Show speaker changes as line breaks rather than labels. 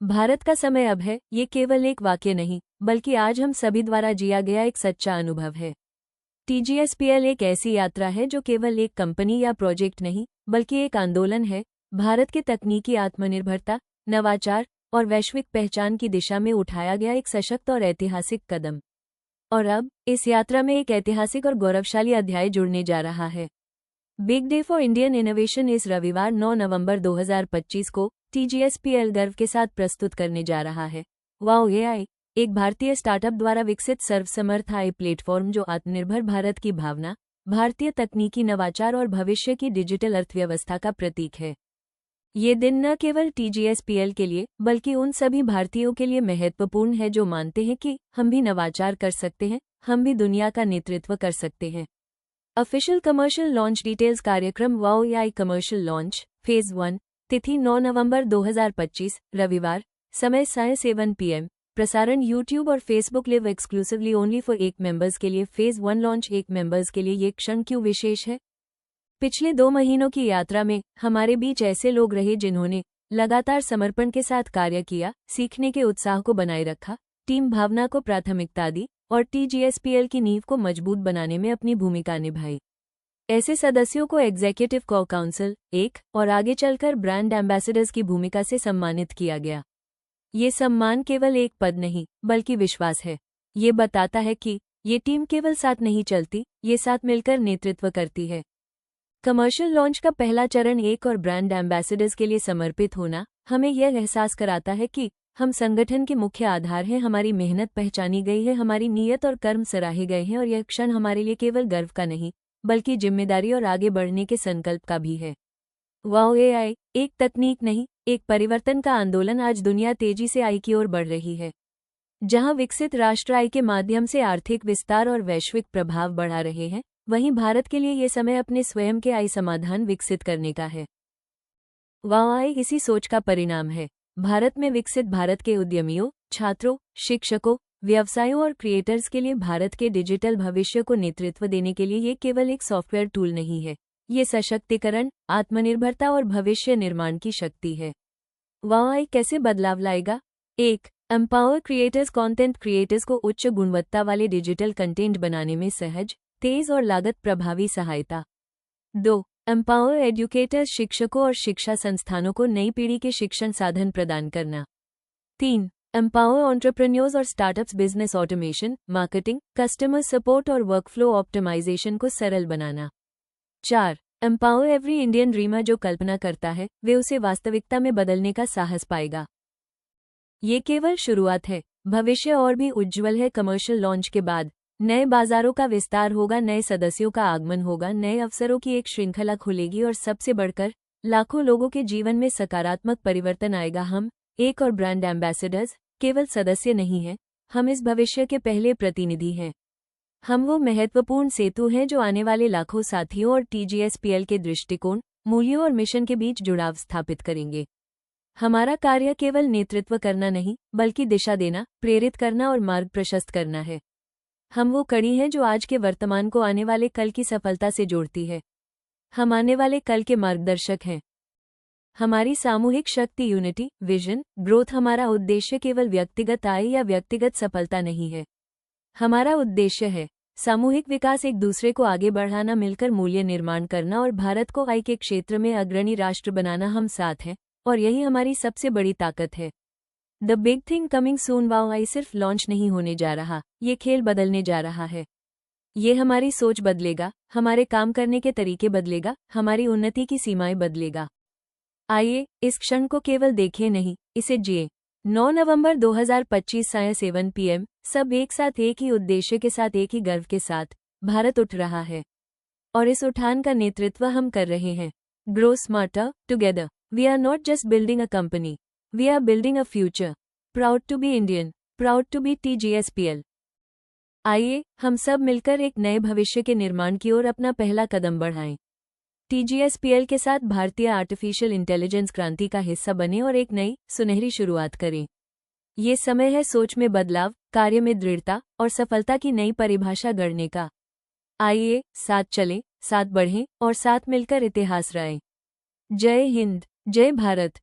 भारत का समय अब है, ये केवल एक वाक्य नहीं, बल्कि आज हम सभी द्वारा जिया गया एक सच्चा अनुभव है। TGSPL एक ऐसी यात्रा है जो केवल एक कंपनी या प्रोजेक्ट नहीं, बल्कि एक आंदोलन है, भारत के तकनीकी आत्मनिर्भरता, नवाचार और वैश्विक पहचान की दिशा में उठाया गया एक सशक्त और ऐतिहासिक कदम। और अब, इस यात्रा में एक ऐतिहासिक और गौरवशाली अध्याय जुड़ने जा रहा है। Big day for Indian innovation इस रविवार 9 नवंबर 2025 को TGSPL गर्व के साथ प्रस्तुत करने जा रहा है। वाओ AI, एक भारतीय स्टार्टअप द्वारा विकसित सर्वसमर्थ AI प्लेटफॉर्म जो आत्मनिर्भर भारत की भावना, भारतीय तकनीकी नवाचार और भविष्य की डिजिटल अर्थव्यवस्था का प्रतीक है। ये दिन न केवल TGSPL के लिए, बल्कि उन सभी भारतीयों के लिए महत्वपूर्ण है जो मानते हैं कि हम भी नवाचार कर सकते हैं, हम भी दुनिया का नेतृत्व कर सकते हैं। ऑफिशियल कमर्शियल लॉन्च डिटेल्स कार्यक्रम wow AI commercial launch phase 1 तिथि 9 नवंबर 2025 रविवार समय साय 7 PM प्रसारण YouTube और Facebook live exclusively only for एक मेंबर्स के लिए फेज 1 लॉन्च एक मेंबर्स के लिए ये क्षण क्यों विशेष है? पिछले 2 महीनों की यात्रा में हमारे बीच ऐसे लोग रहे जिन्होंने लगातार समर्पण के साथ कार्य किया, सीखने के उत्साह को बनाए रखा, टीम भावना को प्राथमिकता दी और TGSPL की नींव को मजबूत बनाने में अपनी भूमिका निभाई। ऐसे सदस्यों को एग्जीक्यूटिव को काउंसिल 1 और आगे चलकर ब्रांड एम्बेसडर्स की भूमिका से सम्मानित किया गया। ये सम्मान केवल एक पद नहीं, बल्कि विश्वास है। ये बताता है कि ये टीम केवल साथ नहीं चलती, ये साथ मिलकर नेतृत्व करती है। कमर्शियल लॉन्च का पहला चरण 1 और ब्रांड एम्बेसडर्स के लिए समर्पित होना हमें यह एहसास कराता है कि हम संगठन के मुख्य आधार हैं, हमारी मेहनत पहचानी गई है, हमारी नीयत और कर्म सराहे गए हैं और यह क्षण हमारे लिए केवल गर्व का नहीं, बल्कि जिम्मेदारी और आगे बढ़ने के संकल्प का भी है। वाओ AI एक तकनीक नहीं, एक परिवर्तन का आंदोलन। आज दुनिया तेजी से AI की ओर बढ़ रही है। जहां विकसित राष्ट्र AI के माध्यम से आर्थिक विस्तार और वैश्विक प्रभाव बढ़ा रहे हैं, वहीं भारत के लिए ये समय अपने स्वयं के AI समाधान विकसित करने का है। वाओ AI इसी सोच का परिणाम है। भारत में विकसित भारत के उद्यमियों, छात्रों, शिक्षकों, व्यवसायों और क्रिएटर्स के लिए भारत के डिजिटल भविष्य को नेतृत्व देने के लिए ये केवल एक सॉफ्टवेयर टूल नहीं है, ये सशक्तिकरण, आत्मनिर्भरता और भविष्य निर्माण की शक्ति है। वाओ AI कैसे बदलाव लाएगा? 1. एम्पावर क्रिएटर्स कंटेंट क्रिएटर्स को उच्च गुणवत्ता वाले डिजिटल कंटेंट बनाने में सहज, तेज और लागत प्रभावी सहायता। 2. एम्पावर एजुकेटर्स शिक्षकों और शिक्षा संस्थानों को नई पीढ़ी के शिक्षण साधन प्रदान करना। 3. एम्पावर एंटरप्रेन्योर्स और startups business automation, marketing, customer support और वर्कफ्लो ऑप्टिमाइजेशन को सरल बनाना। 4. एम्पावर एवरी इंडियन ड्रीमर जो कल्पना करता है, वे उसे वास्तविकता में बदलने का साहस पाएगा। ये केवल शुरुआत है, भविष्य और भी उज्ज्वल है। कमर्शियल लॉन्च के बाद नए बाजारों का विस्तार होगा, नए सदस्यों का आगमन होगा, नए अवसरों की एक श्रृंखला खुलेगी और सबसे बढ़कर लाखों लोगों के जीवन में सकारात्मक परिवर्तन आएगा। हम एक और ब्रांड एम्बेसडर्स केवल सदस्य नहीं हैं, हम इस भविष्य के पहले प्रतिनिधि हैं। हम वो महत्वपूर्ण सेतु हैं जो आने वाले लाखों साथियों और TGSPL के दृष्टिकोण, मूल्यों और मिशन के बीच जुड़ाव स्थापित करेंगे। हमारा कार्य केवल नेतृत्व करना नहीं, बल्कि दिशा देना, प्रेरित करना और मार्ग प्रशस्त करना है। हम वो कड़ी हैं जो आज के वर्तमान को आने वाले कल की सफलता से जोड़ती है। हम आने वाले कल के मार्गदर्शक हैं। हमारी सामूहिक शक्ति यूनिटी, विजन, ग्रोथ। हमारा उद्देश्य केवल व्यक्तिगत आय या व्यक्तिगत सफलता नहीं है। हमारा उद्देश्य है सामूहिक विकास, एक दूसरे को आगे बढ़ाना, मिलकर मूल्य निर्माण करना और भारत को AI के क्षेत्र में अग्रणी राष्ट्र बनाना। हम साथ हैं और यही हमारी सबसे बड़ी ताकत है। The big thing coming soon. Wow AI सिर्फ लॉन्च नहीं होने जा रहा, ये खेल बदलने जा रहा है। ये हमारी सोच बदलेगा, हमारे काम करने के तरीके बदलेगा, हमारी उन्नति की सीमाएं बदलेगा। आइए इस क्षण को केवल देखें नहीं, इसे जिए। 9 नवंबर 2025 साय 7 PM सब एक साथ, एक ही उद्देश्य के साथ, एक ही गर्व के साथ। भारत उठ रहा है और इस उठान का नेतृत्व हम कर रहे हैं। Grow smarter together. We are not just building a company, we are building a future. Proud to be Indian, proud to be TGSPL। आइए हम सब मिलकर एक नए भविष्य के निर्माण की ओर अपना पहला कदम बढ़ाएं। TGSPL के साथ भारतीय आर्टिफिशियल इंटेलिजेंस क्रांति का हिस्सा बने और एक नई, सुनहरी शुरुआत करें। ये समय है सोच में बदलाव, कार्य में दृढ़ता और सफलता की नई परिभाषा गढ़ने का। आइए साथ चलें, साथ बढ़ें और साथ मिलकर इतिहास रचें। जय हिंद, जय भारत।